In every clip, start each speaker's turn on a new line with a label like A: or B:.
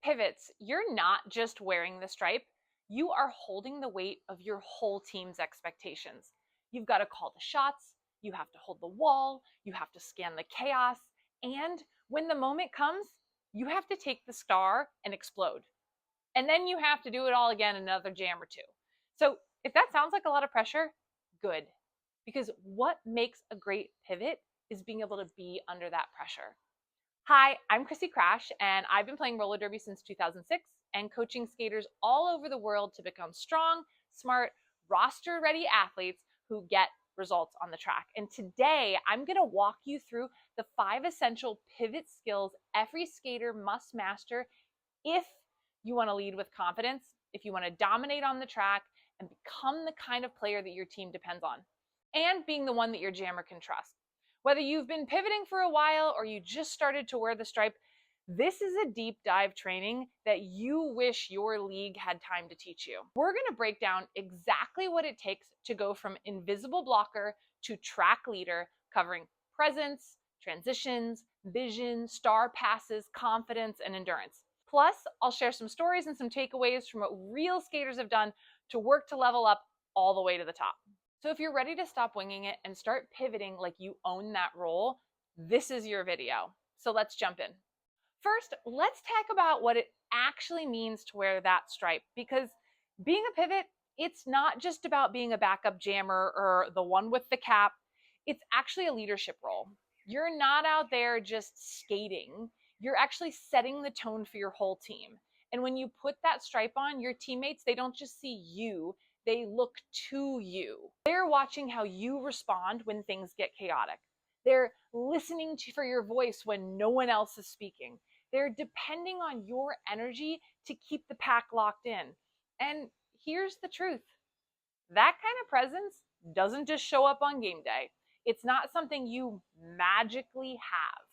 A: pivots, you're not just wearing the stripe, you are holding the weight of your whole team's expectations. You've got to call the shots, you have to hold the wall, you have to scan the chaos, and when the moment comes, you have to take the star and explode. And then you have to do it all again in another jam or two. So if that sounds like a lot of pressure, good. Because what makes a great pivot is being able to be under that pressure. Hi, I'm Krissy Krash, and I've been playing roller derby since 2006 and coaching skaters all over the world to become strong, smart, roster-ready athletes who get results on the track. And today, I'm going to walk you through the 5 essential pivot skills every skater must master if you want to lead with confidence, if you want to dominate on the track, and become the kind of player that your team depends on, and being the one that your jammer can trust. Whether you've been pivoting for a while or you just started to wear the stripe, this is a deep dive training that you wish your league had time to teach you. We're going to break down exactly what it takes to go from invisible blocker to track leader, covering presence, transitions, vision, star passes, confidence, and endurance. Plus, I'll share some stories and some takeaways from what real skaters have done to work to level up all the way to the top. So if you're ready to stop winging it and start pivoting like you own that role, this is your video. So let's jump in. First, let's talk about what it actually means to wear that stripe, because being a pivot, it's not just about being a backup jammer or the one with the cap. It's actually a leadership role. You're not out there just skating. You're actually setting the tone for your whole team. And when you put that stripe on, your teammates, they don't just see you, they look to you. They're watching how you respond when things get chaotic. They're listening for your voice when no one else is speaking. They're depending on your energy to keep the pack locked in. And here's the truth. That kind of presence doesn't just show up on game day. It's not something you magically have.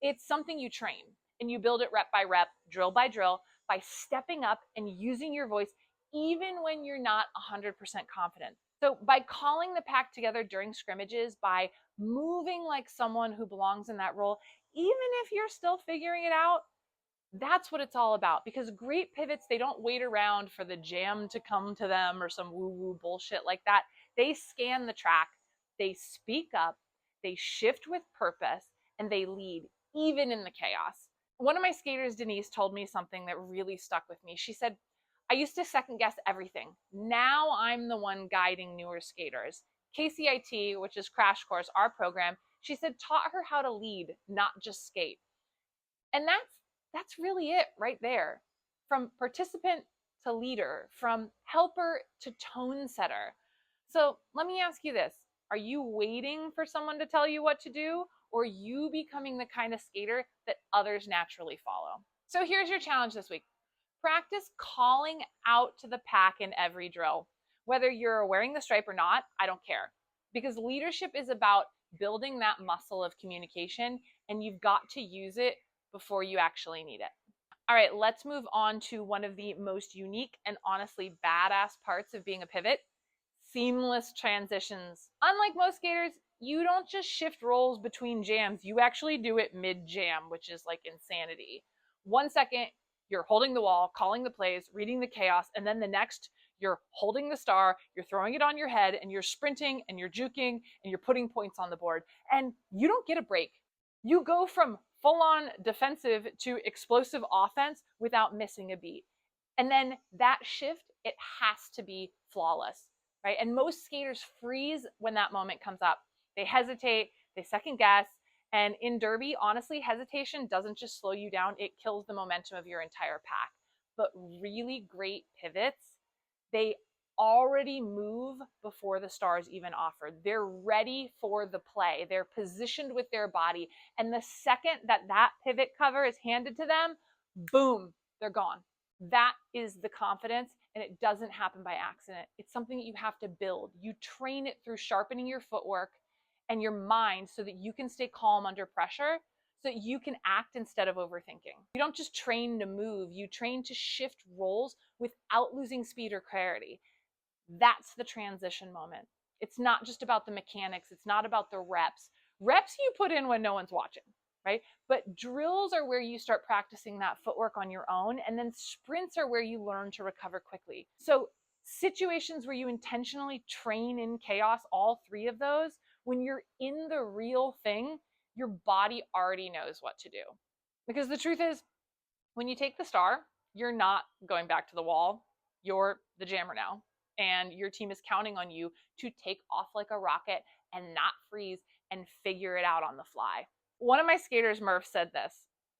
A: It's something you train, and you build it rep by rep, drill by drill, by stepping up and using your voice even when you're not 100% confident. So by calling the pack together during scrimmages, by moving like someone who belongs in that role, even if you're still figuring it out, that's what it's all about. Because great pivots, they don't wait around for the jam to come to them or some woo-woo bullshit like that. They scan the track, they speak up, they shift with purpose, and they lead, even in the chaos. One of my skaters, Denise, told me something that really stuck with me. She said, I used to second guess everything. Now I'm the one guiding newer skaters. KCIT, which is Crash Course, our program, she said, taught her how to lead, not just skate. And that's really it right there. From participant to leader, from helper to tone setter. So let me ask you this. Are you waiting for someone to tell you what to do, or are you becoming the kind of skater that others naturally follow? So here's your challenge this week. Practice calling out to the pack in every drill. Whether you're wearing the stripe or not, I don't care. Because leadership is about building that muscle of communication, and you've got to use it before you actually need it. All right, let's move on to one of the most unique and honestly badass parts of being a pivot: seamless transitions. Unlike most skaters, you don't just shift roles between jams. You actually do it mid-jam, which is like insanity. 1 second, you're holding the wall, calling the plays, reading the chaos, and then the next, you're holding the star, you're throwing it on your head, and you're sprinting, and you're juking, and you're putting points on the board. And you don't get a break. You go from full-on defensive to explosive offense without missing a beat. And then that shift, it has to be flawless, right? And most skaters freeze when that moment comes up. They hesitate, they second guess. And in derby, honestly, hesitation doesn't just slow you down, it kills the momentum of your entire pack. But really great pivots, they already move before the star's even offered. They're ready for the play. They're positioned with their body. And the second that pivot cover is handed to them, boom, they're gone. That is the confidence, and it doesn't happen by accident. It's something that you have to build. You train it through sharpening your footwork and your mind so that you can stay calm under pressure, so that you can act instead of overthinking. You don't just train to move, you train to shift roles without losing speed or clarity. That's the transition moment. It's not just about the mechanics, it's not about the reps. Reps you put in when no one's watching, right? But drills are where you start practicing that footwork on your own, and then sprints are where you learn to recover quickly. So situations where you intentionally train in chaos, all three of those, when you're in the real thing, your body already knows what to do. Because the truth is, when you take the star, you're not going back to the wall. You're the jammer now. And your team is counting on you to take off like a rocket and not freeze and figure it out on the fly. One of my skaters, Murph, said this.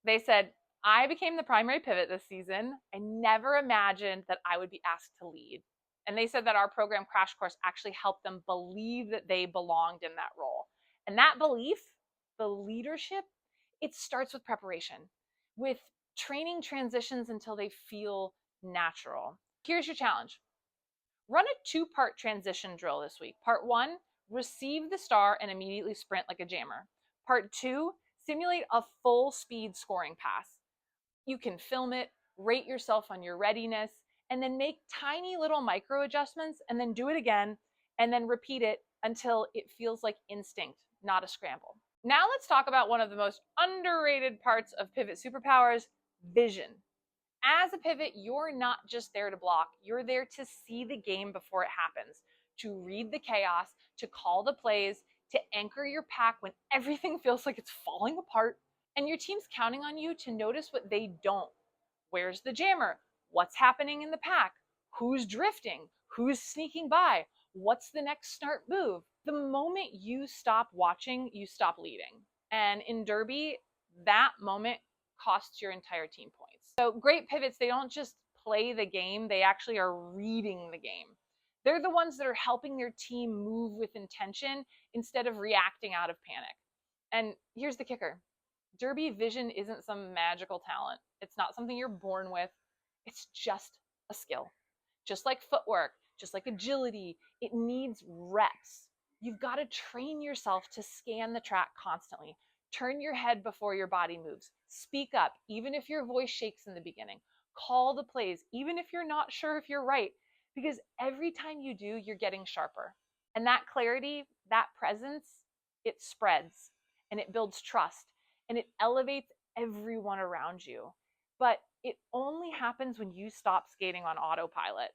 A: They said, I became the primary pivot this season. I never imagined that I would be asked to lead. And they said that our program Crash Course actually helped them believe that they belonged in that role. And that belief, the leadership, it starts with preparation, with training transitions until they feel natural. Here's your challenge. Run a 2-part transition drill this week. Part 1, receive the star and immediately sprint like a jammer. Part 2, simulate a full speed scoring pass. You can film it, rate yourself on your readiness, and then make tiny little micro adjustments, and then do it again, and then repeat it until it feels like instinct, not a scramble. Now let's talk about one of the most underrated parts of pivot superpowers, vision. As a pivot, you're not just there to block, you're there to see the game before it happens, to read the chaos, to call the plays, to anchor your pack when everything feels like it's falling apart. And your team's counting on you to notice what they don't. Where's the jammer? What's happening in the pack? Who's drifting? Who's sneaking by? What's the next start move? The moment you stop watching, you stop leading. And in Derby, that moment costs your entire team points. So great pivots, they don't just play the game, they actually are reading the game. They're the ones that are helping their team move with intention instead of reacting out of panic. And here's the kicker. Derby vision isn't some magical talent. It's not something you're born with. It's just a skill. Just like footwork, just like agility, it needs reps. You've got to train yourself to scan the track constantly. Turn your head before your body moves. Speak up, even if your voice shakes in the beginning. Call the plays, even if you're not sure if you're right, because every time you do, you're getting sharper. And that clarity, that presence, it spreads and it builds trust and it elevates everyone around you. But it only happens when you stop skating on autopilot.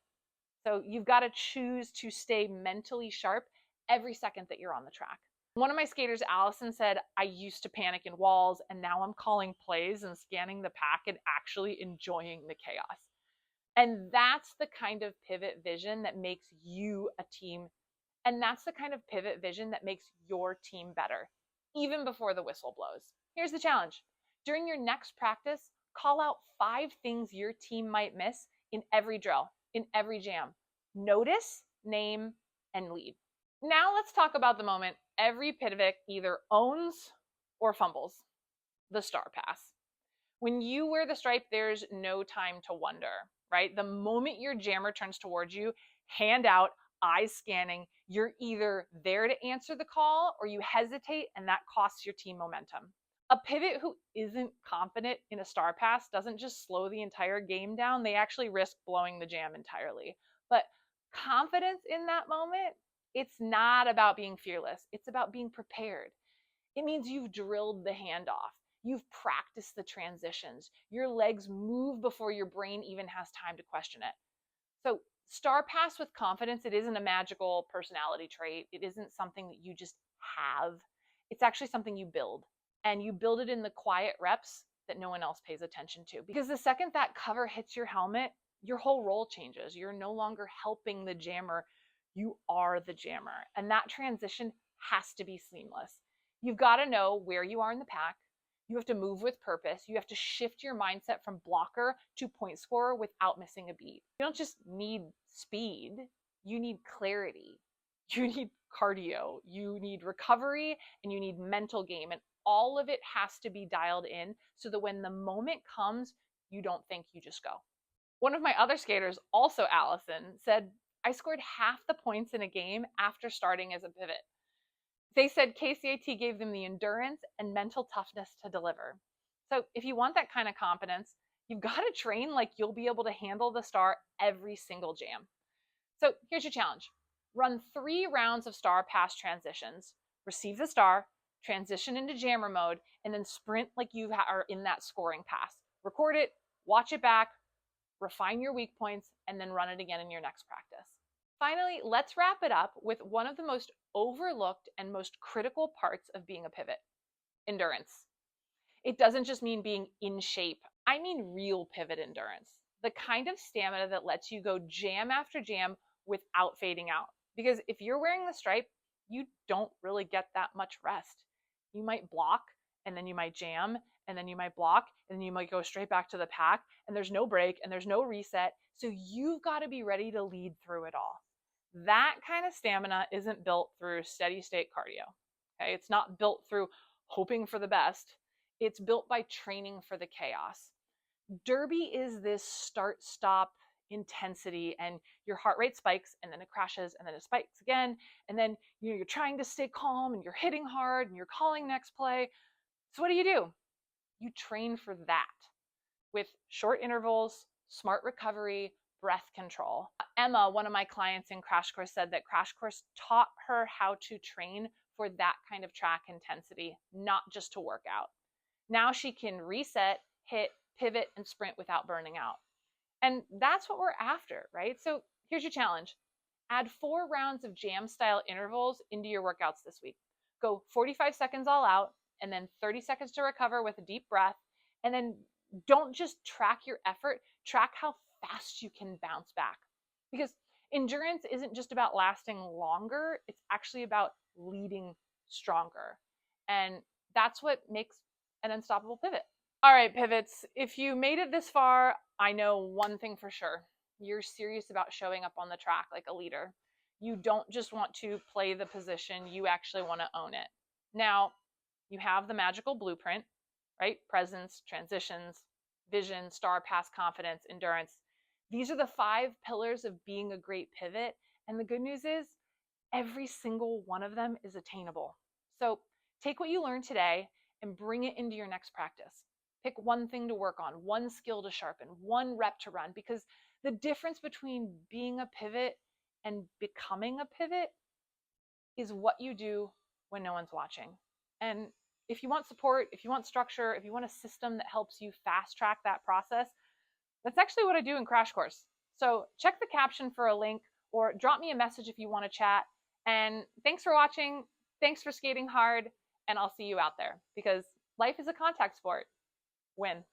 A: So you've got to choose to stay mentally sharp every second that you're on the track. One of my skaters, Allison, said, I used to panic in walls and now I'm calling plays and scanning the pack and actually enjoying the chaos. And that's the kind of pivot vision that makes you a team. And that's the kind of pivot vision that makes your team better, even before the whistle blows. Here's the challenge. During your next practice, call out 5 things your team might miss in every drill, in every jam. Notice, name, and lead. Now let's talk about the moment every pivot either owns or fumbles, the star pass. When you wear the stripe, there's no time to wonder, right? The moment your jammer turns towards you, hand out, eyes scanning, you're either there to answer the call or you hesitate and that costs your team momentum. A pivot who isn't confident in a star pass doesn't just slow the entire game down, they actually risk blowing the jam entirely. But confidence in that moment, it's not about being fearless. It's about being prepared. It means you've drilled the handoff. You've practiced the transitions. Your legs move before your brain even has time to question it. So star pass with confidence, it isn't a magical personality trait. It isn't something that you just have. It's actually something you build. And you build it in the quiet reps that no one else pays attention to. Because the second that cover hits your helmet, your whole role changes. You're no longer helping the jammer. You are the jammer. And that transition has to be seamless. You've got to know where you are in the pack. You have to move with purpose. You have to shift your mindset from blocker to point scorer without missing a beat. You don't just need speed. You need clarity. You need cardio. You need recovery and you need mental game. And all of it has to be dialed in so that when the moment comes, you don't think, you just go. One of my other skaters, also Allison, said, I scored half the points in a game after starting as a pivot. They said KCAT gave them the endurance and mental toughness to deliver. So if you want that kind of competence, you've got to train like you'll be able to handle the star every single jam. So here's your challenge. Run 3 rounds of star pass transitions, receive the star, transition into jammer mode, and then sprint like you are in that scoring pass. Record it, watch it back, refine your weak points, and then run it again in your next practice. Finally, let's wrap it up with one of the most overlooked and most critical parts of being a pivot: endurance. It doesn't just mean being in shape. I mean real pivot endurance. The kind of stamina that lets you go jam after jam without fading out. Because if you're wearing the stripe, you don't really get that much rest. You might block, and then you might jam, and then you might block, and then you might go straight back to the pack, and there's no break, and there's no reset. So you've got to be ready to lead through it all. That kind of stamina isn't built through steady state cardio. Okay? It's not built through hoping for the best. It's built by training for the chaos. Derby is this start-stop intensity, and your heart rate spikes, and then it crashes, and then it spikes again, and then you're trying to stay calm, and you're hitting hard, and you're calling next play. So what do? You train for that with short intervals, smart recovery, breath control. Emma, one of my clients in Crash Course, said that Crash Course taught her how to train for that kind of track intensity, not just to work out. Now she can reset, hit, pivot, and sprint without burning out. And that's what we're after, right? So here's your challenge. Add 4 rounds of jam style intervals into your workouts this week. Go 45 seconds all out, and then 30 seconds to recover with a deep breath. And then don't just track your effort, track how fast you can bounce back. Because endurance isn't just about lasting longer, it's actually about leading stronger. And that's what makes an unstoppable pivot. All right, pivots, if you made it this far, I know one thing for sure. You're serious about showing up on the track like a leader. You don't just want to play the position, you actually want to own it. Now, you have the magical blueprint, right? Presence, transitions, vision, star pass, confidence, endurance. These are the 5 pillars of being a great pivot. And the good news is every single one of them is attainable. So take what you learned today and bring it into your next practice. Pick one thing to work on, one skill to sharpen, one rep to run, because the difference between being a pivot and becoming a pivot is what you do when no one's watching. And if you want support, if you want structure, if you want a system that helps you fast track that process, that's actually what I do in Crash Course. So check the caption for a link or drop me a message if you want to chat. And thanks for watching. Thanks for skating hard. And I'll see you out there, because life is a contact sport. Win.